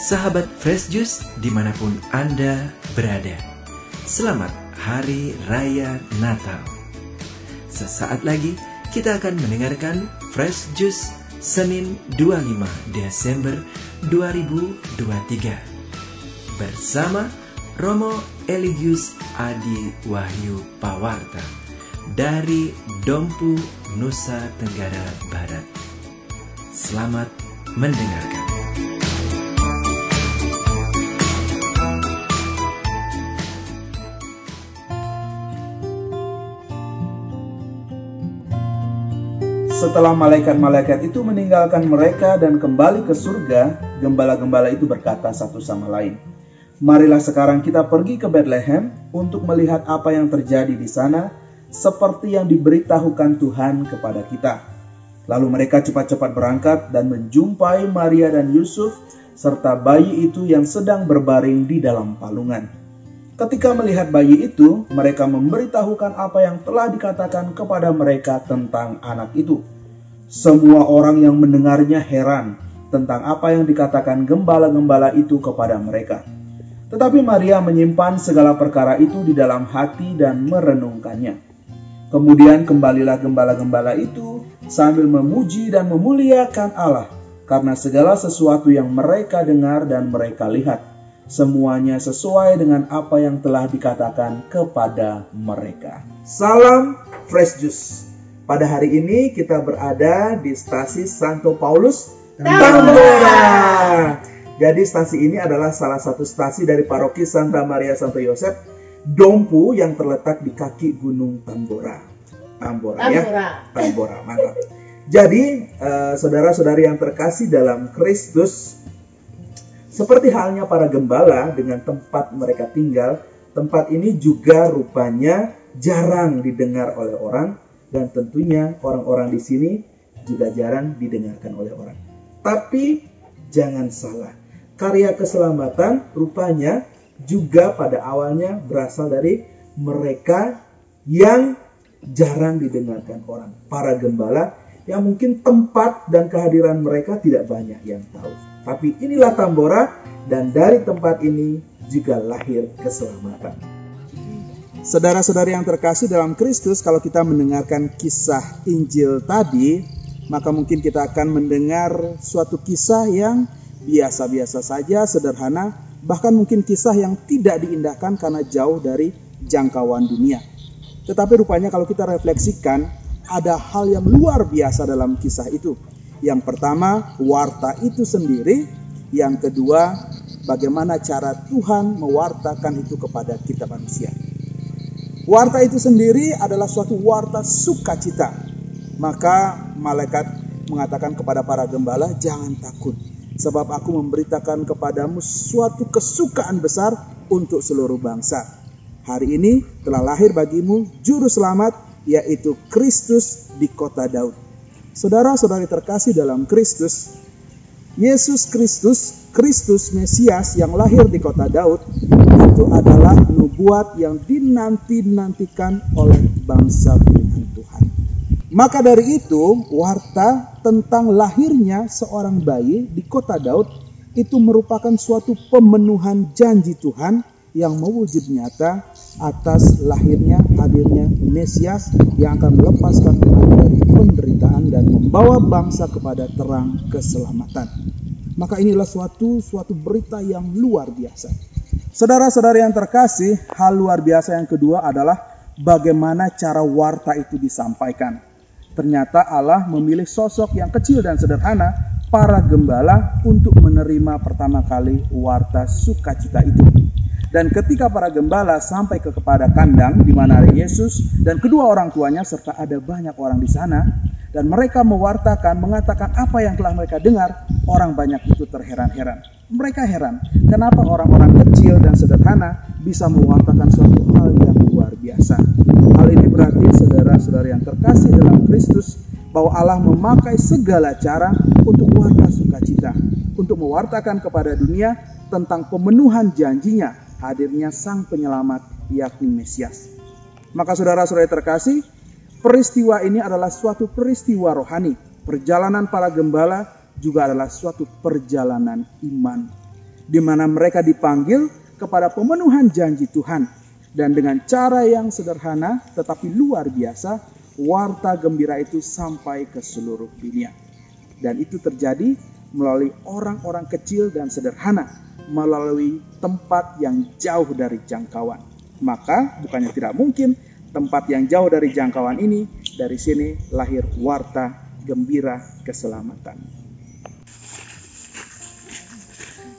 Sahabat Fresh Juice dimanapun Anda berada, selamat Hari Raya Natal. Sesaat lagi kita akan mendengarkan Fresh Juice Senin 25 Desember 2023 bersama Romo Eligius Adi Wahyu Pawarta dari Dompu, Nusa Tenggara Barat. Selamat mendengarkan. Setelah malaikat-malaikat itu meninggalkan mereka dan kembali ke surga, gembala-gembala itu berkata satu sama lain, "Marilah sekarang kita pergi ke Bethlehem untuk melihat apa yang terjadi di sana, seperti yang diberitahukan Tuhan kepada kita." Lalu mereka cepat-cepat berangkat dan menjumpai Maria dan Yusuf serta bayi itu yang sedang berbaring di dalam palungan. Ketika melihat bayi itu, mereka memberitahukan apa yang telah dikatakan kepada mereka tentang anak itu. Semua orang yang mendengarnya heran tentang apa yang dikatakan gembala-gembala itu kepada mereka. Tetapi Maria menyimpan segala perkara itu di dalam hati dan merenungkannya. Kemudian kembalilah gembala-gembala itu sambil memuji dan memuliakan Allah karena segala sesuatu yang mereka dengar dan mereka lihat. Semuanya sesuai dengan apa yang telah dikatakan kepada mereka. Salam Fresh Juice. Pada hari ini kita berada di stasi Santo Paulus Tambora. Jadi stasi ini adalah salah satu stasi dari paroki Santa Maria Santo Yosef Dompu yang terletak di kaki Gunung Tambora. Tambora. Mantap. Jadi saudara-saudari yang terkasih dalam Kristus, seperti halnya para gembala dengan tempat mereka tinggal, tempat ini juga rupanya jarang didengar oleh orang. Dan tentunya orang-orang di sini juga jarang didengarkan oleh orang. Tapi jangan salah, karya keselamatan rupanya juga pada awalnya berasal dari mereka yang jarang didengarkan orang. Para gembala yang mungkin tempat dan kehadiran mereka tidak banyak yang tahu. Tapi inilah Tambora dan dari tempat ini juga lahir keselamatan. Saudara-saudari yang terkasih dalam Kristus, kalau kita mendengarkan kisah Injil tadi, maka mungkin kita akan mendengar suatu kisah yang biasa-biasa saja, sederhana, bahkan mungkin kisah yang tidak diindahkan karena jauh dari jangkauan dunia. Tetapi rupanya kalau kita refleksikan, ada hal yang luar biasa dalam kisah itu. Yang pertama, warta itu sendiri. Yang kedua, bagaimana cara Tuhan mewartakan itu kepada kita manusia. Warta itu sendiri adalah suatu warta sukacita. Maka malaikat mengatakan kepada para gembala, "Jangan takut, sebab aku memberitakan kepadamu suatu kesukaan besar untuk seluruh bangsa. Hari ini telah lahir bagimu juru selamat, yaitu Kristus di kota Daud." Saudara-saudari terkasih dalam Kristus, Yesus Kristus Mesias yang lahir di kota Daud, itu adalah nubuat yang dinanti-nantikan oleh bangsa pilihan Tuhan. Maka dari itu, warta tentang lahirnya seorang bayi di kota Daud itu merupakan suatu pemenuhan janji Tuhan yang mewujud nyata atas lahirnya, hadirnya Mesias yang akan melepaskan umat dari penderitaan dan membawa bangsa kepada terang keselamatan. Maka inilah suatu berita yang luar biasa. Saudara-saudari yang terkasih, hal luar biasa yang kedua adalah bagaimana cara warta itu disampaikan. Ternyata Allah memilih sosok yang kecil dan sederhana, para gembala, untuk menerima pertama kali warta sukacita itu. Dan ketika para gembala sampai kepada kandang di mana ada Yesus dan kedua orang tuanya serta ada banyak orang di sana, dan mereka mengatakan apa yang telah mereka dengar, orang banyak itu terheran-heran. Mereka heran, kenapa orang-orang kecil dan sederhana bisa mewartakan suatu hal yang luar biasa. Hal ini berarti saudara-saudari yang terkasih dalam Kristus, bahwa Allah memakai segala cara untuk warta sukacita, untuk mewartakan kepada dunia tentang pemenuhan janjinya, hadirnya Sang Penyelamat, yakni Mesias. Maka saudara-saudari terkasih, peristiwa ini adalah suatu peristiwa rohani. Perjalanan para gembala juga adalah suatu perjalanan iman. di mana mereka dipanggil kepada pemenuhan janji Tuhan. Dan dengan cara yang sederhana tetapi luar biasa, warta gembira itu sampai ke seluruh dunia. Dan itu terjadi melalui orang-orang kecil dan sederhana, melalui tempat yang jauh dari jangkauan. Maka bukannya tidak mungkin tempat yang jauh dari jangkauan ini, dari sini lahir warta gembira keselamatan.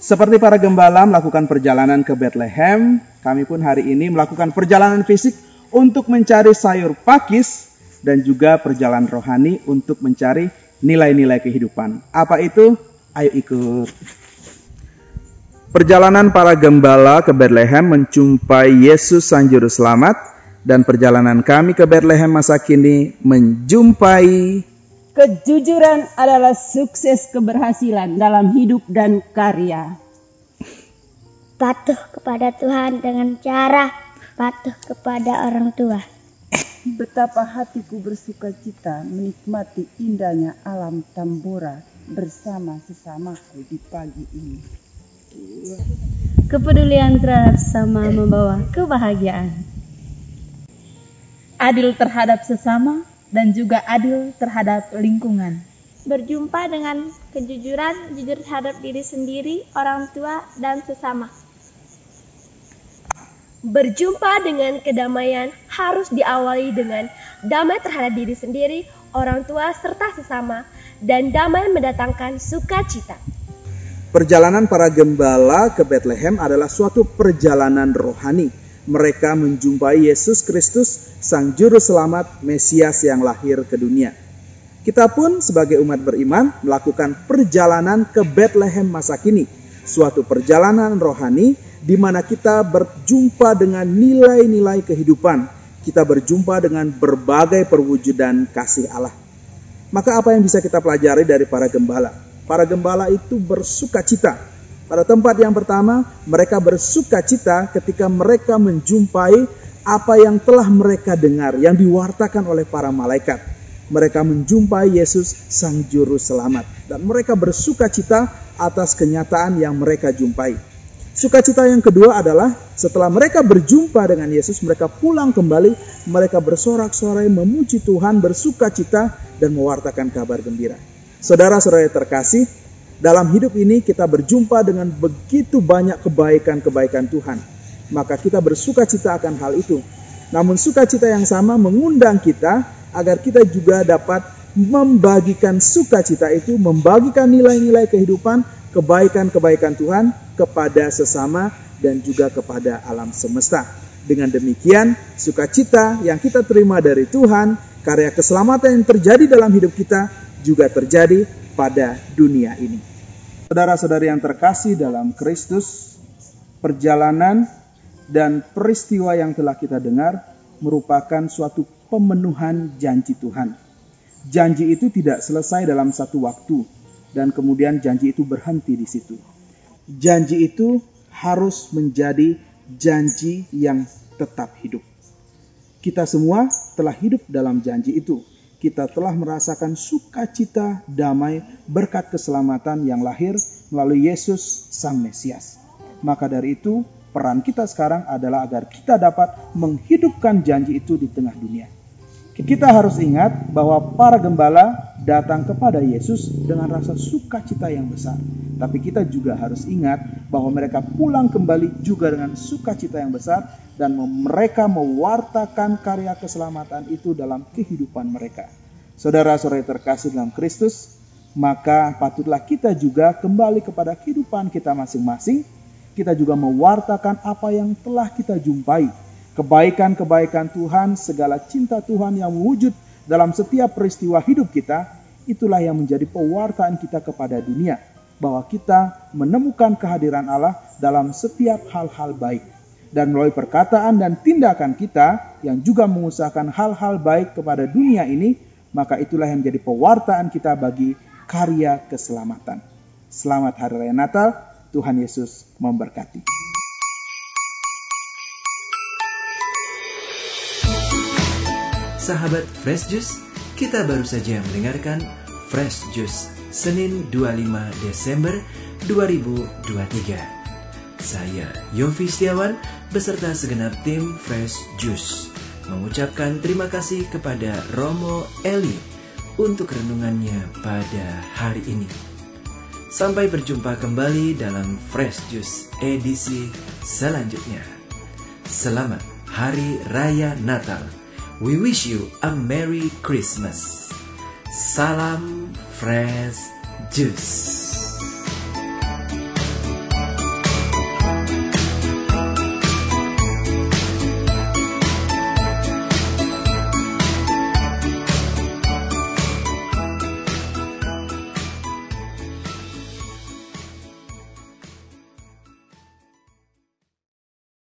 Seperti para gembala melakukan perjalanan ke Bethlehem, kami pun hari ini melakukan perjalanan fisik untuk mencari sayur pakis dan juga perjalanan rohani untuk mencari nilai-nilai kehidupan. Apa itu? Ayo ikut. Perjalanan para gembala ke Bethlehem menjumpai Yesus Sang Juru Selamat, dan perjalanan kami ke Bethlehem masa kini menjumpai kejujuran adalah sukses keberhasilan dalam hidup dan karya. Patuh kepada Tuhan dengan cara patuh kepada orang tua. Betapa hatiku bersuka cita menikmati indahnya alam Tambora bersama sesamaku di pagi ini. Kepedulian terhadap sesama membawa kebahagiaan. Adil terhadap sesama dan juga adil terhadap lingkungan. Berjumpa dengan kejujuran, jujur terhadap diri sendiri, orang tua, dan sesama. Berjumpa dengan kedamaian harus diawali dengan damai terhadap diri sendiri, orang tua, serta sesama, dan damai mendatangkan sukacita. Perjalanan para gembala ke Bethlehem adalah suatu perjalanan rohani. Mereka menjumpai Yesus Kristus, Sang Juru Selamat, Mesias yang lahir ke dunia. Kita pun sebagai umat beriman melakukan perjalanan ke Bethlehem masa kini. Suatu perjalanan rohani di mana kita berjumpa dengan nilai-nilai kehidupan. Kita berjumpa dengan berbagai perwujudan kasih Allah. Maka apa yang bisa kita pelajari dari para gembala? Para gembala itu bersuka cita. Pada tempat yang pertama, mereka bersuka cita ketika mereka menjumpai apa yang telah mereka dengar, yang diwartakan oleh para malaikat. Mereka menjumpai Yesus Sang Juru Selamat. Dan mereka bersuka cita atas kenyataan yang mereka jumpai. Sukacita yang kedua adalah setelah mereka berjumpa dengan Yesus, mereka pulang kembali, mereka bersorak-sorai, memuji Tuhan, bersuka cita, dan mewartakan kabar gembira. Saudara-saudara terkasih, dalam hidup ini kita berjumpa dengan begitu banyak kebaikan-kebaikan Tuhan. Maka kita bersuka cita akan hal itu. Namun sukacita yang sama mengundang kita agar kita juga dapat membagikan sukacita itu, membagikan nilai-nilai kehidupan, kebaikan-kebaikan Tuhan kepada sesama dan juga kepada alam semesta. Dengan demikian, sukacita yang kita terima dari Tuhan, karya keselamatan yang terjadi dalam hidup kita juga terjadi pada dunia ini. Saudara-saudari yang terkasih dalam Kristus, perjalanan dan peristiwa yang telah kita dengar merupakan suatu pemenuhan janji Tuhan. Janji itu tidak selesai dalam satu waktu dan kemudian janji itu berhenti di situ. Janji itu harus menjadi janji yang tetap hidup. Kita semua telah hidup dalam janji itu. Kita telah merasakan sukacita, damai, berkat keselamatan yang lahir melalui Yesus Sang Mesias. Maka dari itu, peran kita sekarang adalah agar kita dapat menghidupkan janji itu di tengah dunia. Kita harus ingat bahwa para gembala datang kepada Yesus dengan rasa sukacita yang besar. Tapi kita juga harus ingat bahwa mereka pulang kembali juga dengan sukacita yang besar dan mereka mewartakan karya keselamatan itu dalam kehidupan mereka. Saudara-saudari terkasih dalam Kristus, maka patutlah kita juga kembali kepada kehidupan kita masing-masing. Kita juga mewartakan apa yang telah kita jumpai. Kebaikan-kebaikan Tuhan, segala cinta Tuhan yang wujud dalam setiap peristiwa hidup kita, itulah yang menjadi pewartaan kita kepada dunia. Bahwa kita menemukan kehadiran Allah dalam setiap hal-hal baik. Dan melalui perkataan dan tindakan kita yang juga mengusahakan hal-hal baik kepada dunia ini, maka itulah yang menjadi pewartaan kita bagi karya keselamatan. Selamat Hari Raya Natal, Tuhan Yesus memberkati. Sahabat Fresh Juice, kita baru saja mendengarkan Fresh Juice Senin 25 Desember 2023. Saya, Yofi Setiawan, beserta segenap tim Fresh Juice, mengucapkan terima kasih kepada Romo Eli untuk renungannya pada hari ini. Sampai berjumpa kembali dalam Fresh Juice edisi selanjutnya. Selamat Hari Raya Natal. We wish you a Merry Christmas. Salam Fresh Juice.